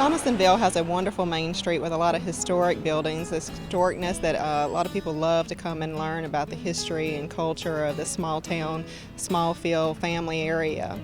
Donaldsonville has a wonderful main street with a lot of historic buildings, this historicness that a lot of people love to come and learn about the history and culture of this small town, small field family area.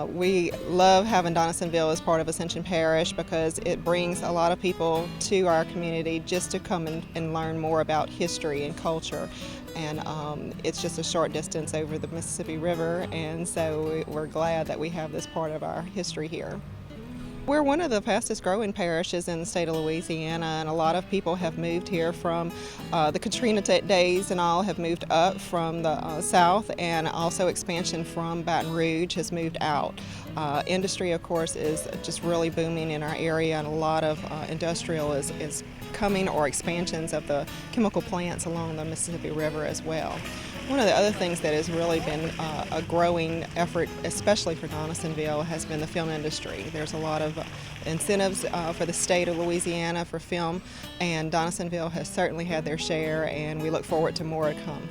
We love having Donaldsonville as part of Ascension Parish because it brings a lot of people to our community just to come and learn more about history and culture. And it's just a short distance over the Mississippi River, and so we're glad that we have this part of our history here. We're one of the fastest growing parishes in the state of Louisiana, and a lot of people have moved here from the Katrina days and all have moved up from the south, and also expansion from Baton Rouge has moved out. Industry, of course, is just really booming in our area, and a lot of industrial is coming, or expansions of the chemical plants along the Mississippi River as well. One of the other things that has really been a growing effort, especially for Donaldsonville, has been the film industry. There's a lot of incentives for the state of Louisiana for film, and Donaldsonville has certainly had their share, and we look forward to more to come.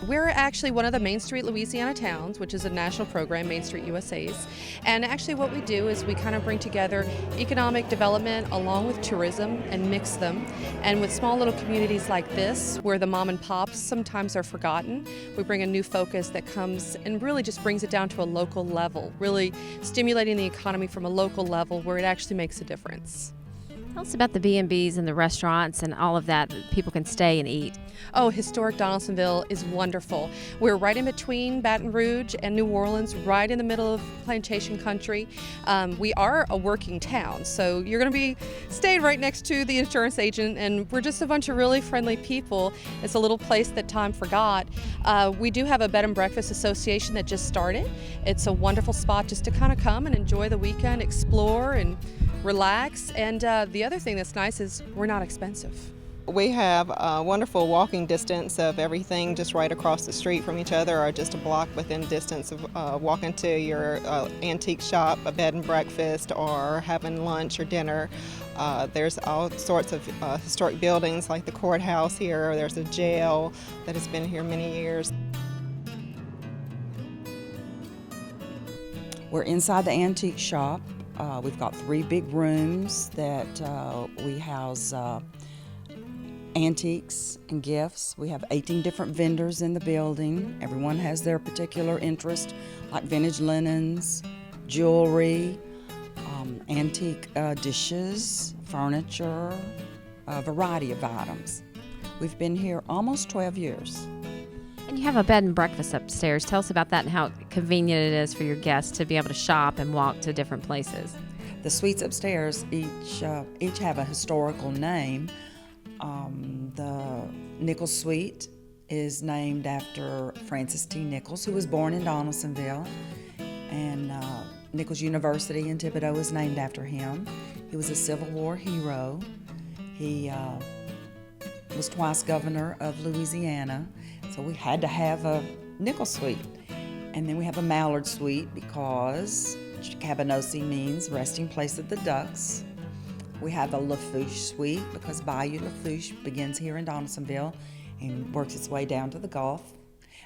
We're actually one of the Main Street Louisiana towns, which is a national program, Main Street USA's. And actually what we do is we kind of bring together economic development along with tourism and mix them. And with small little communities like this, where the mom and pops sometimes are forgotten, we bring a new focus that comes and really just brings it down to a local level, really stimulating the economy from a local level where it actually makes a difference. Tell us about the B&Bs and the restaurants and all of that people can stay and eat. Oh, historic Donaldsonville is wonderful. We're right in between Baton Rouge and New Orleans, right in the middle of plantation country. We are a working town, so you're going to be staying right next to the insurance agent, and we're just a bunch of really friendly people. It's a little place that time forgot. We do have a bed and breakfast association that just started. It's a wonderful spot just to kind of come and enjoy the weekend, explore and relax, and the other thing that's nice is we're not expensive. We have a wonderful walking distance of everything just right across the street from each other, or just a block within distance of walking to your antique shop, a bed and breakfast, or having lunch or dinner. There's all sorts of historic buildings like the courthouse here. There's a jail that has been here many years. We're inside the antique shop. We've got 3 big rooms that we house antiques and gifts. We have 18 different vendors in the building. Everyone has their particular interest, like vintage linens, jewelry, antique dishes, furniture, a variety of items. We've been here almost 12 years. And you have a bed and breakfast upstairs. Tell us about that and how convenient it is for your guests to be able to shop and walk to different places. The suites upstairs each have a historical name. The Nichols Suite is named after Francis T. Nichols, who was born in Donaldsonville, and Nichols University in Thibodaux is named after him. He was a Civil War hero. He was twice governor of Louisiana, so we had to have a Nichols Suite. And then we have a Mallard Suite because Cabanosi means resting place of the ducks. We have a Lafourche Suite because Bayou Lafourche begins here in Donaldsonville and works its way down to the Gulf.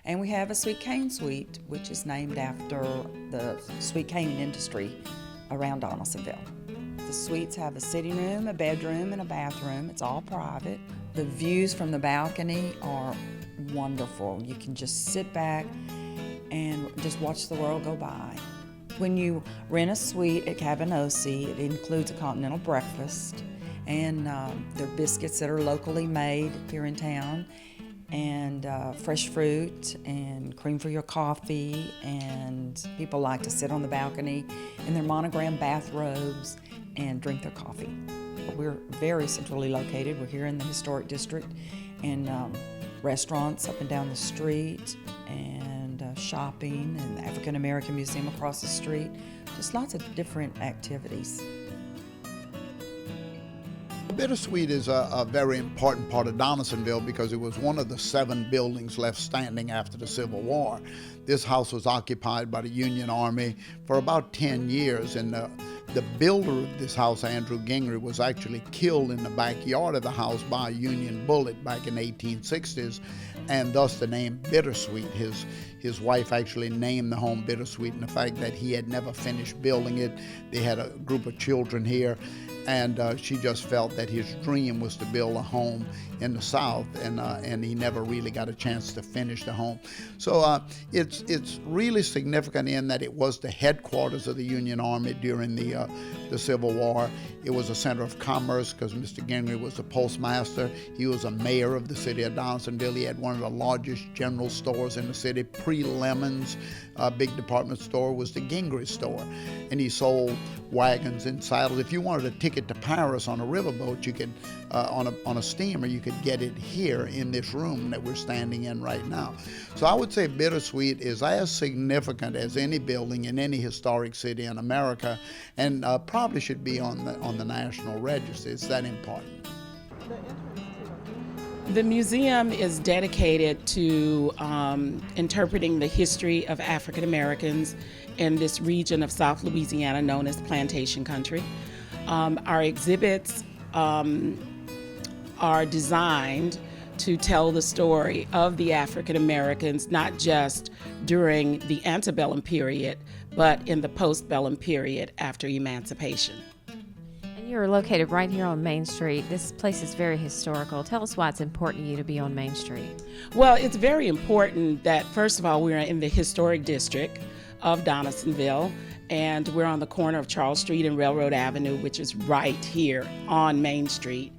And we have a Sweet Cane Suite, which is named after the sweet cane industry around Donaldsonville. The suites have a sitting room, a bedroom, and a bathroom. It's all private. The views from the balcony are wonderful. You can just sit back and just watch the world go by. When you rent a suite at Cabanosi, it includes a continental breakfast and their biscuits that are locally made here in town, and fresh fruit and cream for your coffee, and people like to sit on the balcony in their monogram bathrobes and drink their coffee. We're very centrally located. We're here in the historic district, and restaurants up and down the street, and shopping, and the African American Museum across the street. Just lots of different activities. Bittersweet is a very important part of Donaldsonville because it was one of the 7 buildings left standing after the Civil War. This house was occupied by the Union Army for about 10 years, and The builder of this house, Andrew Gingrey, was actually killed in the backyard of the house by a Union bullet back in the 1860s, and thus the name Bittersweet. His wife actually named the home Bittersweet, and the fact that he had never finished building it. They had a group of children here, and she just felt that his dream was to build a home in the South, and he never really got a chance to finish the home. So it's really significant in that it was the headquarters of the Union Army during the Civil War. It was a center of commerce because Mr. Gingrey was the postmaster. He was a mayor of the city of Donaldsonville. He had one of the largest general stores in the city. Pre-Lemon's big department store was the Gingrey store, and he sold wagons and saddles. If you wanted a ticket to Paris on a riverboat, you could on a steamer, you could get it here in this room that we're standing in right now. So I would say Bittersweet is as significant as any building in any historic city in America, and probably should be on the National Register. It's that important. The museum is dedicated to interpreting the history of African Americans in this region of South Louisiana known as Plantation Country. Our exhibits are designed to tell the story of the African Americans, not just during the antebellum period, but in the postbellum period after emancipation. You're located right here on Main Street. This place is very historical. Tell us why it's important to you to be on Main Street. Well, it's very important that, first of all, we're in the historic district of Donaldsonville, and we're on the corner of Charles Street and Railroad Avenue, which is right here on Main Street.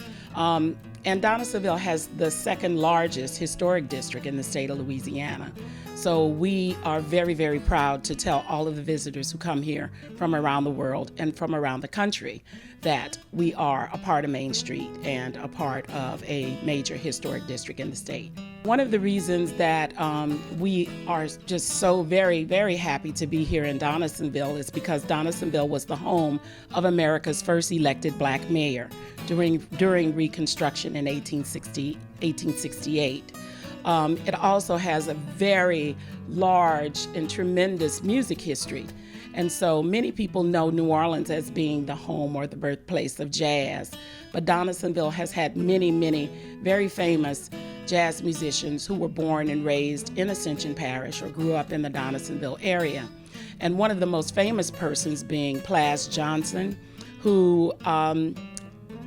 And Donaldsonville has the second largest historic district in the state of Louisiana. So we are very, very proud to tell all of the visitors who come here from around the world and from around the country that we are a part of Main Street and a part of a major historic district in the state. One of the reasons that we are just so very, very happy to be here in Donaldsonville is because Donaldsonville was the home of America's first elected black mayor during Reconstruction in 1868. It also has a very large and tremendous music history. And so many people know New Orleans as being the home or the birthplace of jazz. But Donaldsonville has had many, many very famous jazz musicians who were born and raised in Ascension Parish or grew up in the Donaldsonville area. And one of the most famous persons being Plas Johnson, who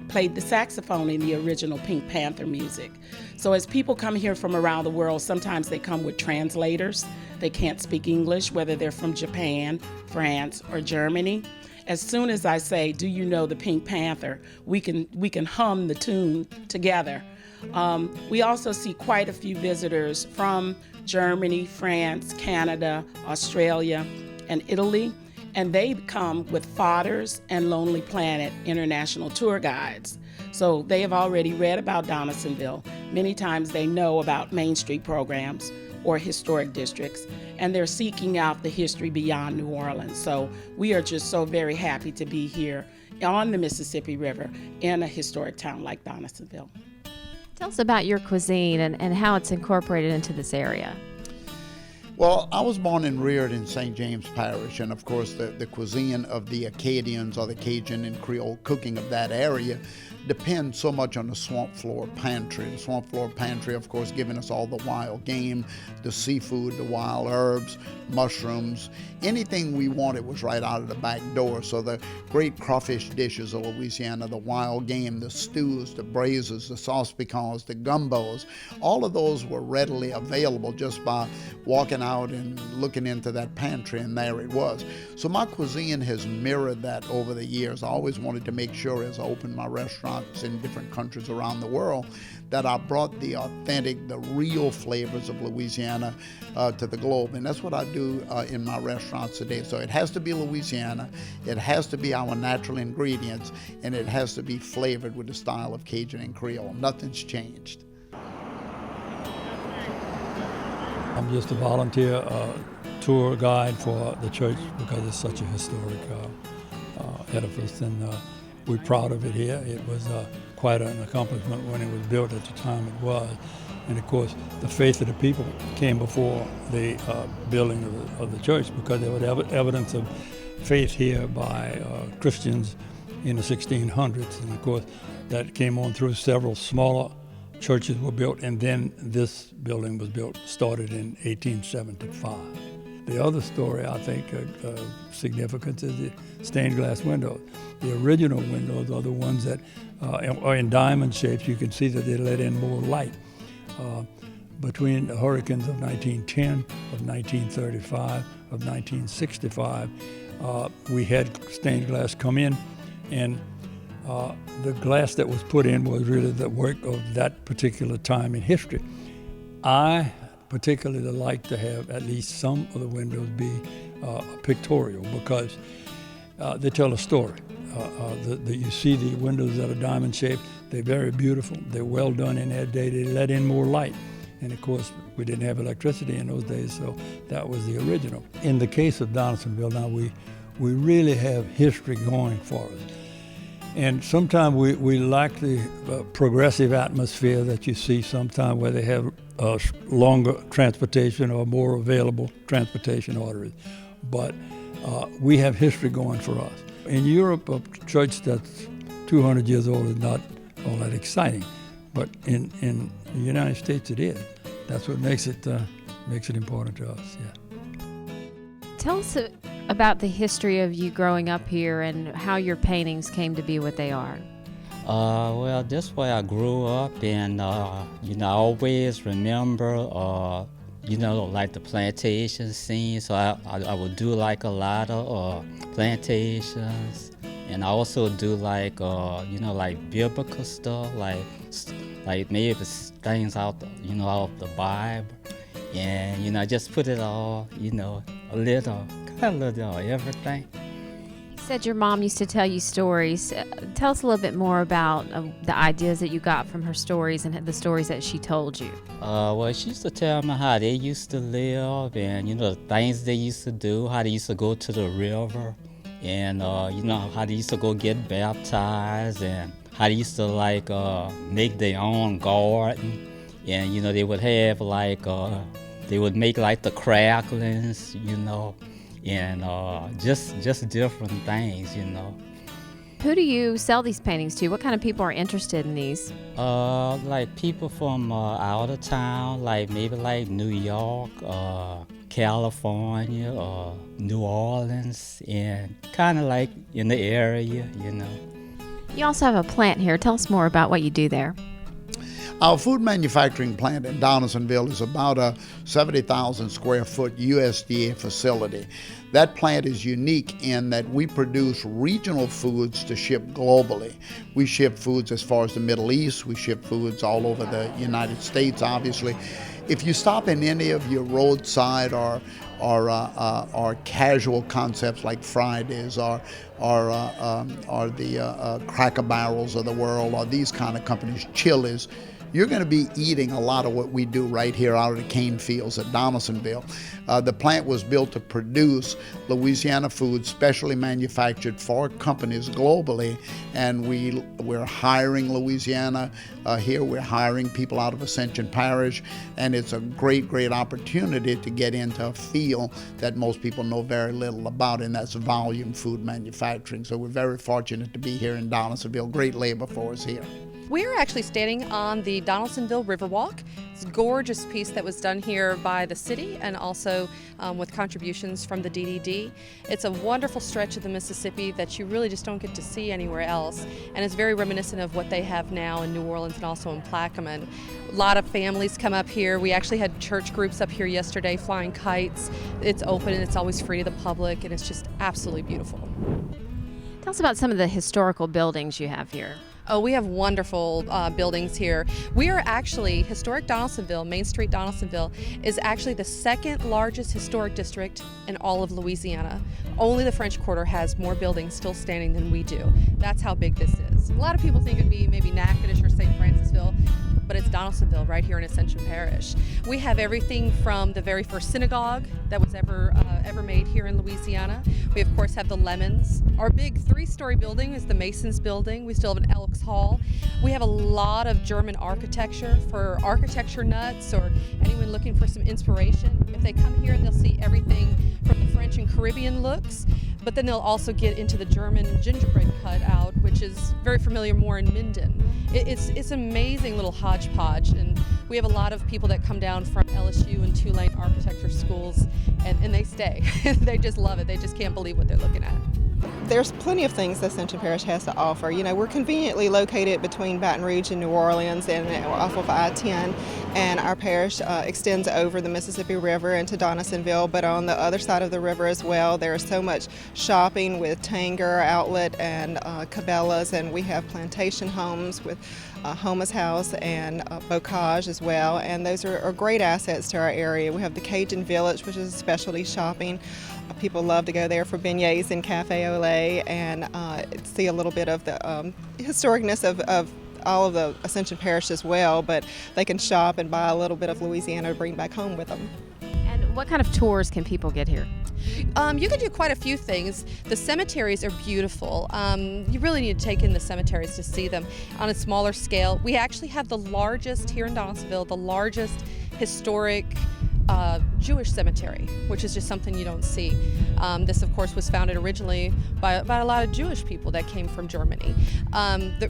played the saxophone in the original Pink Panther music. So as people come here from around the world, sometimes they come with translators. They can't speak English, whether they're from Japan, France, or Germany. As soon as I say, "Do you know the Pink Panther?" we can hum the tune together. We also see quite a few visitors from Germany, France, Canada, Australia, and Italy. And they come with Fodders and Lonely Planet international tour guides. So they have already read about Donaldsonville. Many times they know about Main Street programs or historic districts, and they're seeking out the history beyond New Orleans. So we are just so very happy to be here on the Mississippi River in a historic town like Donaldsonville. Tell us about your cuisine and how it's incorporated into this area. Well, I was born and reared in St. James Parish, and of course the cuisine of the Acadians or the Cajun and Creole cooking of that area depends so much on the swamp floor pantry. The swamp floor pantry, of course, giving us all the wild game, the seafood, the wild herbs, mushrooms. Anything we wanted was right out of the back door. So the great crawfish dishes of Louisiana, the wild game, the stews, the braises, the sauce pecans, the gumbos, all of those were readily available just by walking out and looking into that pantry, and there it was. So my cuisine has mirrored that over the years. I always wanted to make sure as I opened my restaurants in different countries around the world that I brought the authentic, the real flavors of Louisiana to the globe. And that's what I do in my restaurants today. So it has to be Louisiana, it has to be our natural ingredients, and it has to be flavored with the style of Cajun and Creole. Nothing's changed. I'm just a volunteer tour guide for the church because it's such a historic edifice, and we're proud of it here. It was quite an accomplishment when it was built at the time it was. And of course, the faith of the people came before the building of the church, because there was evidence of faith here by Christians in the 1600s, and of course that came on through. Several smaller churches were built, and then this building was built, started in 1875. The other story I think of significance is the stained glass windows. The original windows are the ones that are in diamond shapes. You can see that they let in more light. Between the hurricanes of 1910, of 1935, of 1965, we had stained glass come in, and the glass that was put in was really the work of that particular time in history. I particularly like to have at least some of the windows be pictorial, because they tell a story. You see the windows that are diamond shaped, they're very beautiful, they're well done in that day, they let in more light. And of course, we didn't have electricity in those days, so that was the original. In the case of Donaldsonville, now we really have history going for us. And sometimes we lack the progressive atmosphere that you see sometimes where they have longer transportation or more available transportation arteries. But we have history going for us. In Europe, a church that's 200 years old is not all that exciting. But in the United States, it is. That's what makes it important to us, yeah. Tell us about the history of you growing up here and how your paintings came to be what they are. Well, this way I grew up, and I always remember, like the plantation scene. So I would do like a lot of plantations, and I also do like like biblical stuff, like maybe things out the Bible, and I just put it all, a little everything. You said your mom used to tell you stories. Tell us a little bit more about the ideas that you got from her stories and the stories that she told you. Well, she used to tell me how they used to live, and the things they used to do, how they used to go to the river, and how they used to go get baptized, and how they used to make their own garden, and they would have they would make the cracklings, and just different things, Who do you sell these paintings to? What kind of people are interested in these? Like people from out of town, maybe New York, California, New Orleans, and kind of in the area, You also have a plant here. Tell us more about what you do there. Our food manufacturing plant in Donaldsonville is about a 70,000 square foot USDA facility. That plant is unique in that we produce regional foods to ship globally. We ship foods as far as the Middle East. We ship foods all over the United States, obviously. If you stop in any of your roadside or casual concepts like Fridays or the Cracker Barrels of the world, or these kind of companies, Chili's, you're going to be eating a lot of what we do right here out of the cane fields at Donaldsonville. The plant was built to produce Louisiana food specially manufactured for companies globally, and we're hiring Louisiana here. We're hiring people out of Ascension Parish, and it's a great opportunity to get into a field that most people know very little about, and that's volume food manufacturing. So we're very fortunate to be here in Donaldsonville. Great labor force here. We're actually standing on the Donaldsonville Riverwalk. It's a gorgeous piece that was done here by the city and also with contributions from the DDD. It's a wonderful stretch of the Mississippi that you really just don't get to see anywhere else, and it's very reminiscent of what they have now in New Orleans and also in Plaquemine. A lot of families come up here. We actually had church groups up here yesterday flying kites. It's open and it's always free to the public, and it's just absolutely beautiful. Tell us about some of the historical buildings you have here. Oh, we have wonderful buildings here. We are actually, historic Donaldsonville, Main Street Donaldsonville, is actually the second largest historic district in all of Louisiana. Only the French Quarter has more buildings still standing than we do. That's how big this is. A lot of people think it'd be maybe Natchitoches or St. Francisville, but it's Donaldsonville right here in Ascension Parish. We have everything from the very first synagogue that was ever made here in Louisiana. We of course have the Lemons. Our big 3-story building is the Masons building. We still have an Elks Hall. We have a lot of German architecture for architecture nuts or anyone looking for some inspiration. If they come here, they'll see everything from the French and Caribbean looks. but then they'll also get into the German gingerbread cutout, which is very familiar more in Minden. It's an amazing little hodgepodge, and we have a lot of people that come down from LSU and Tulane architecture schools, and they stay. They just love it. They just can't believe what they're looking at. There's plenty of things that Ascension Parish has to offer. You know, we're conveniently located between Baton Rouge and New Orleans and off of I-10, and our parish extends over the Mississippi River into Donaldsonville, but on the other side of the river as well, there's so much shopping with Tanger Outlet and Cabela's, and we have plantation homes with Homa's House and Bocage as well, and those are great assets to our area. We have the Cajun Village, which is specialty shopping. People love to go there for beignets and cafe au lait and see a little bit of the historicness of all of the Ascension Parish as well, but they can shop and buy a little bit of Louisiana to bring back home with them. And what kind of tours can people get here? You can do quite a few things. The cemeteries are beautiful. You really need to take in the cemeteries to see them on a smaller scale. We actually have the largest here in Donaldsonville, the largest historic Jewish cemetery, which is just something you don't see. This, of course, was founded originally by a lot of Jewish people that came from Germany.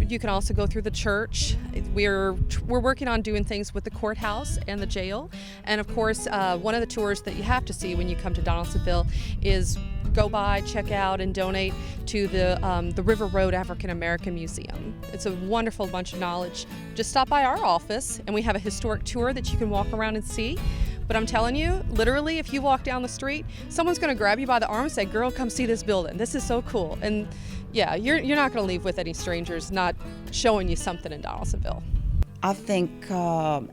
You can also go through the church. We're working on doing things with the courthouse and the jail. And of course, one of the tours that you have to see when you come to Donaldsonville is go by, check out, and donate to the River Road African American Museum. It's a wonderful bunch of knowledge. Just stop by our office, and we have a historic tour that you can walk around and see. But I'm telling you, literally, if you walk down the street, someone's going to grab you by the arm and say, "Girl, come see this building. This is so cool." And yeah, you're not going to leave with any strangers not showing you something in Donaldsonville. I think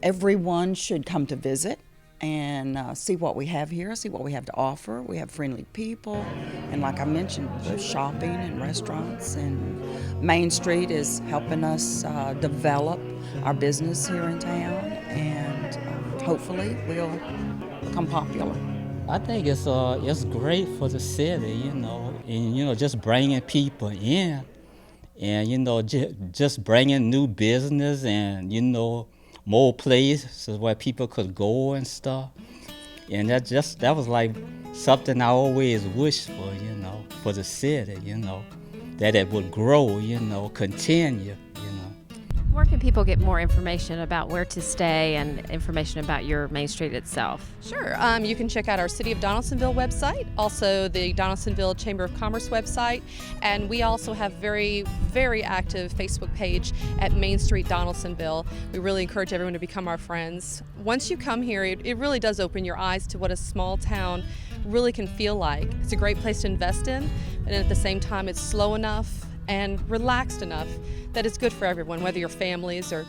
everyone should come to visit and see what we have here, see what we have to offer. We have friendly people, and like I mentioned, the shopping and restaurants, and Main Street is helping us develop our business here in town, and hopefully we'll become popular. I think it's great for the city, and just bringing people in, and just bringing new business and more places where people could go and stuff. And that was like something I always wished for the city, that it would grow, continue. Where can people get more information about where to stay and information about your Main Street itself? Sure. You can check out our City of Donaldsonville website, also the Donaldsonville Chamber of Commerce website, and we also have very, very active Facebook page at Main Street Donaldsonville. We really encourage everyone to become our friends. Once you come here, it really does open your eyes to what a small town really can feel like. It's a great place to invest in, and at the same time, it's slow enough and relaxed enough that it's good for everyone, whether you're families or,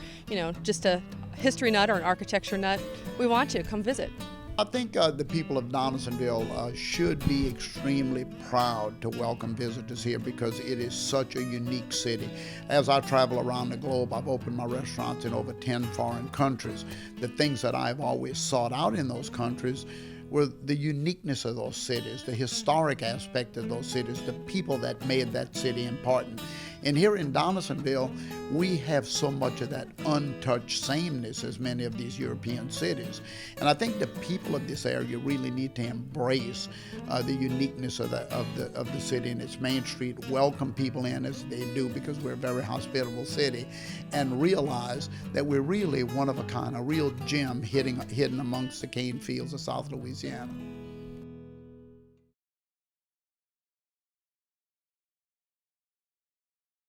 just a history nut or an architecture nut. We want you to come visit. I think the people of Donaldsonville should be extremely proud to welcome visitors here because it is such a unique city. As I travel around the globe, I've opened my restaurants in over 10 foreign countries. The things that I've always sought out in those countries were the uniqueness of those cities, the historic aspect of those cities, the people that made that city important. And here in Donaldsonville, we have so much of that untouched sameness as many of these European cities. And I think the people of this area really need to embrace the uniqueness of the city and its Main Street, welcome people in as they do because we're a very hospitable city, and realize that we're really one of a kind, a real gem hidden amongst the cane fields of South Louisiana.